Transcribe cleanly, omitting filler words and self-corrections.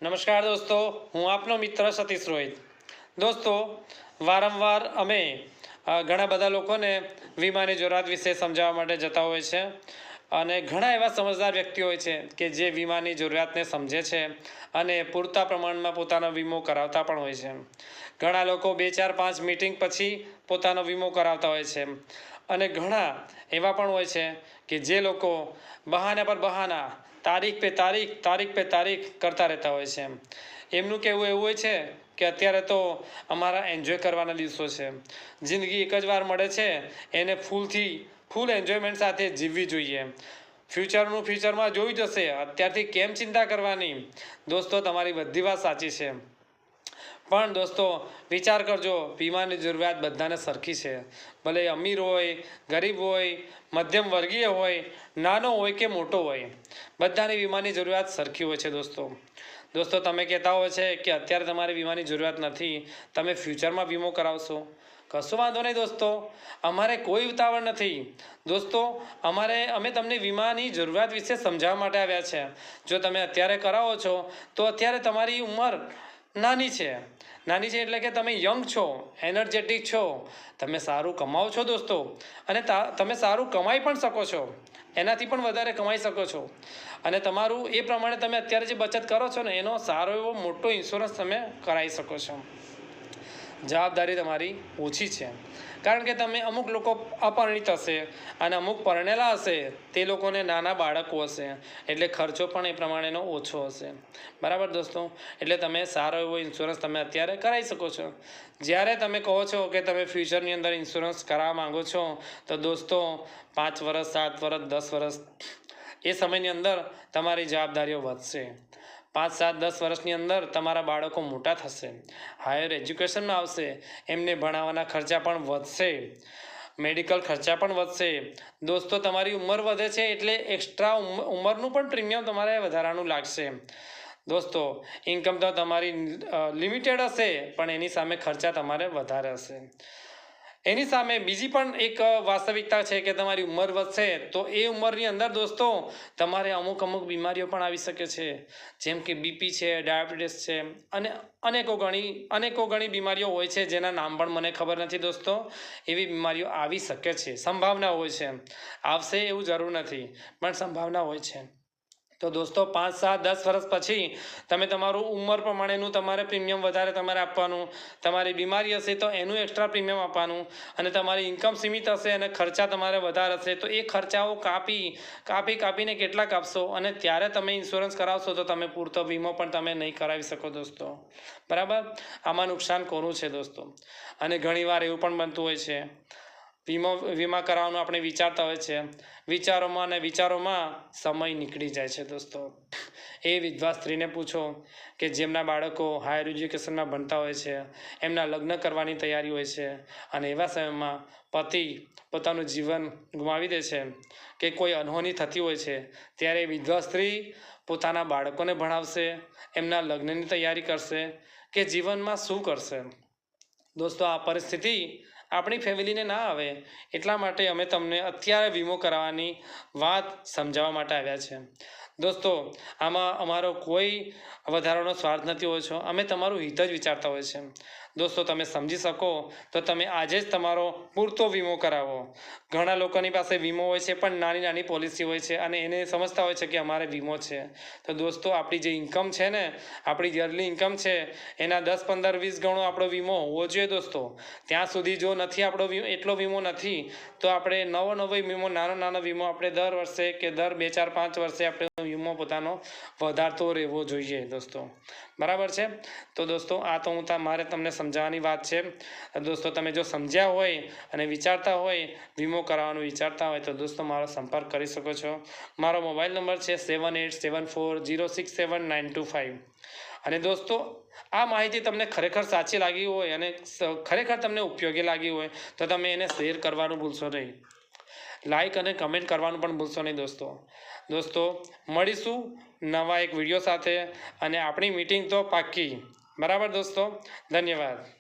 નમસ્કાર દોસ્તો, હું આપનો મિત્ર સતીશ રોહિત. દોસ્તો, વારંવાર અમે ઘણા બધા લોકોને વીમાની જરૂરિયાત વિશે સમજાવવા માટે જતા હોય છે અને ઘણા એવા સમજદાર વ્યક્તિઓ હોય છે કે જે વીમાની જરૂરિયાતને સમજે છે અને પૂરતા પ્રમાણમાં પોતાનો વીમો કરાવતા પણ હોય છે. ઘણા લોકો 2, 4, 5 મીટિંગ પછી પોતાનો વીમો કરાવતા હોય છે અને ઘણા એવા પણ હોય છે કે જે લોકો બહાના પર બહાના, તારીખ પે તારીખ કરતા રહેતા હોય છે. એમનું કહેવું એવું હોય છે કે અત્યારે તો અમારા એન્જોય કરવાના દિવસો છે. જિંદગી એક જ વાર મળે છે, એને ફૂલ એન્જોયમેન્ટ સાથે જીવવી જોઈએ. ફ્યુચરમાં જોઈ જશે, અત્યારથી કેમ ચિંતા કરવાની. દોસ્તો, તમારી બધી વાત સાચી છે, પણ દોસ્તો વિચાર કરજો, વીમાની જરૂરિયાત બધાને સરખી છે. ભલે અમીર હોય, ગરીબ હોય, મધ્યમ વર્ગીય હોય, નાનો હોય કે મોટો હોય, બધાની વીમાની જરૂરિયાત સરખી હોય છે. દોસ્તો તમે કહેતા હોય છે કે અત્યારે તમારે વીમાની જરૂરિયાત નથી, તમે ફ્યુચરમાં વીમો કરાવશો. કશો વાંધો નહીં દોસ્તો, અમારે કોઈ ઉતાવળ નથી. દોસ્તો, અમે તમને વીમાની જરૂરિયાત વિશે સમજાવવા માટે આવ્યા છે. જો તમે અત્યારે કરાવો છો તો અત્યારે તમારી ઉંમર નાની છે એટલે કે તમે યંગ છો, એનર્જેટિક છો, તમે સારું કમાઓ છો દોસ્તો, અને તમે સારું કમાઈ પણ શકો છો, એનાથી પણ વધારે કમાઈ શકો છો. અને તમારું એ પ્રમાણે તમે અત્યારે જે બચત કરો છો ને, એનો સારો એવો મોટો ઇન્સ્યોરન્સ તમે કરાવી શકો છો. જવાબદારી તમારી ઓછી છે, કારણ કે તમે અમુક લોકો અપરિણિત હશે અને અમુક પરણેલા હશે, તે લોકોને નાના બાળકો હશે, એટલે ખર્ચો પણ એ પ્રમાણેનો ઓછો હશે. બરાબર દોસ્તો, એટલે તમે સારો એવો ઇન્સ્યોરન્સ તમે અત્યારે કરાવી શકો છો. જ્યારે તમે કહો છો કે તમે ફ્યુચરની અંદર ઇન્સ્યોરન્સ કરાવવા માંગો છો, તો દોસ્તો 5 વર્ષ, 7 વર્ષ, 10 વર્ષ એ સમયની અંદર તમારી જવાબદારીઓ વધશે. 5, 7, 10 વર્ષની અંદર તમારા બાળકો મોટા થશે, હાયર એજ્યુકેશનમાં આવશે, એમને ભણાવવાના ખર્ચા પણ વધશે, મેડિકલ ખર્ચા પણ વધશે. દોસ્તો, તમારી ઉંમર વધે છે એટલે એક્સ્ટ્રા ઉંમરનું પણ પ્રીમિયમ તમારે વધારાનું લાગશે. દોસ્તો, ઇન્કમ તો તમારી લિમિટેડ હશે, પણ એની સામે ખર્ચા તમારે વધારે હશે. એની સામે બીજી પણ એક વાસ્તવિકતા છે કે તમારી ઉંમર વધશે તો એ ઉંમરની અંદર દોસ્તો તમારે અમુક બીમારીઓ પણ આવી શકે છે, જેમ કે બીપી છે, ડાયાબિટીસ છે, અને અનેકો ગણી બીમારીઓ હોય છે જેના નામ પણ મને ખબર નથી દોસ્તો. એવી બીમારીઓ આવી શકે છે, સંભાવના હોય છે. આવશે એવું જરૂર નથી, પણ સંભાવના હોય છે. તો દોસ્તો 5, 7, 10 વર્ષ પછી તમે તમારું ઉંમર પ્રમાણેનું તમારે પ્રીમિયમ વધારે તમારે આપવાનું, તમારી બીમારી હશે તો એનું એક્સ્ટ્રા પ્રીમિયમ આપવાનું, અને તમારી ઇન્કમ સીમિત હશે અને ખર્ચા તમારે વધારે હશે તો એ ખર્ચાઓ કાપીને કેટલાક આપશો, અને ત્યારે તમે ઇન્સ્યોરન્સ કરાવશો તો તમે પૂરતો વીમો પણ તમે નહીં કરાવી શકો દોસ્તો. બરાબર, આમાં નુકસાન કોનું છે દોસ્તો? અને ઘણીવાર એવું પણ બનતું હોય છે, વીમા કરાવવાનું આપણે વિચારતા હોય છે, વિચારોમાં સમય નીકળી જાય છે દોસ્તો. એ વિધવા સ્ત્રીને પૂછો કે જેમના બાળકો હાયર એજ્યુકેશનમાં ભણતા હોય છે, એમના લગ્ન કરવાની તૈયારી હોય છે, અને એવા સમયમાં પતિ પોતાનું જીવન ગુમાવી દે છે કે કોઈ અનહોની થતી હોય છે, ત્યારે વિધવા સ્ત્રી પોતાના બાળકોને ભણાવશે, એમના લગ્નની તૈયારી કરશે કે જીવનમાં શું કરશે? દોસ્તો, આ પરિસ્થિતિ આપણી ફેમિલીને ના આવે, એટલા માટે અમે તમને અત્યારે વીમો કરાવવાની વાત સમજાવવા માટે આવ્યા છે. દોસ્તો, આમાં અમારો કોઈ વધારાનો સ્વાર્થ નથી હોય છે, અમે તમારું હિત જ વિચારતા હોય છે. દોસ્તો, તમે સમજી શકો તો તમે આજે જ તમારો પૂરતો વીમો કરાવો. ઘણા લોકોની પાસે વીમો હોય છે, પણ નાની પોલિસી હોય છે, અને એને સમજતા હોય છે કે અમારે વીમો છે. તો દોસ્તો, આપણી જે ઇન્કમ છે ને, આપણી યરલી ઇન્કમ છે, એના 10, 15, 20 ગણો આપણો વીમો હોવો જોઈએ દોસ્તો. ત્યાં સુધી જો નથી આપણો એટલો વીમો નથી, તો આપણે નવો વીમો, નાનો વીમો આપણે દર વર્ષે કે દર 2, 4, 5 વર્ષે આપણે વીમો પોતાનો વધારતો રહેવો જોઈએ દોસ્તો. બરાબર છે? તો દોસ્તો, આ તો મારે તમને સમજાવવાની વાત છે. દોસ્તો, તમે જો સમજ્યા હોય અને વિચારતા હોય, વીમો કરાવવાનું વિચારતા હોય, તો દોસ્તો મારો સંપર્ક કરી શકો છો. મારો મોબાઈલ નંબર છે 7874067925. અને દોસ્તો, આ માહિતી તમને ખરેખર સાચી લાગી હોય અને ખરેખર તમને ઉપયોગી લાગી હોય તો તમે એને શેર કરવાનું ભૂલશો નહીં, લાઈક અને કમેન્ટ કરવાનું પણ ભૂલશો નહીં દોસ્તો. મળીશું નવા એક વિડીયો સાથે, અને આપણી મીટિંગ તો પાક્કી. બરાબર દોસ્તો, ધન્યવાદ.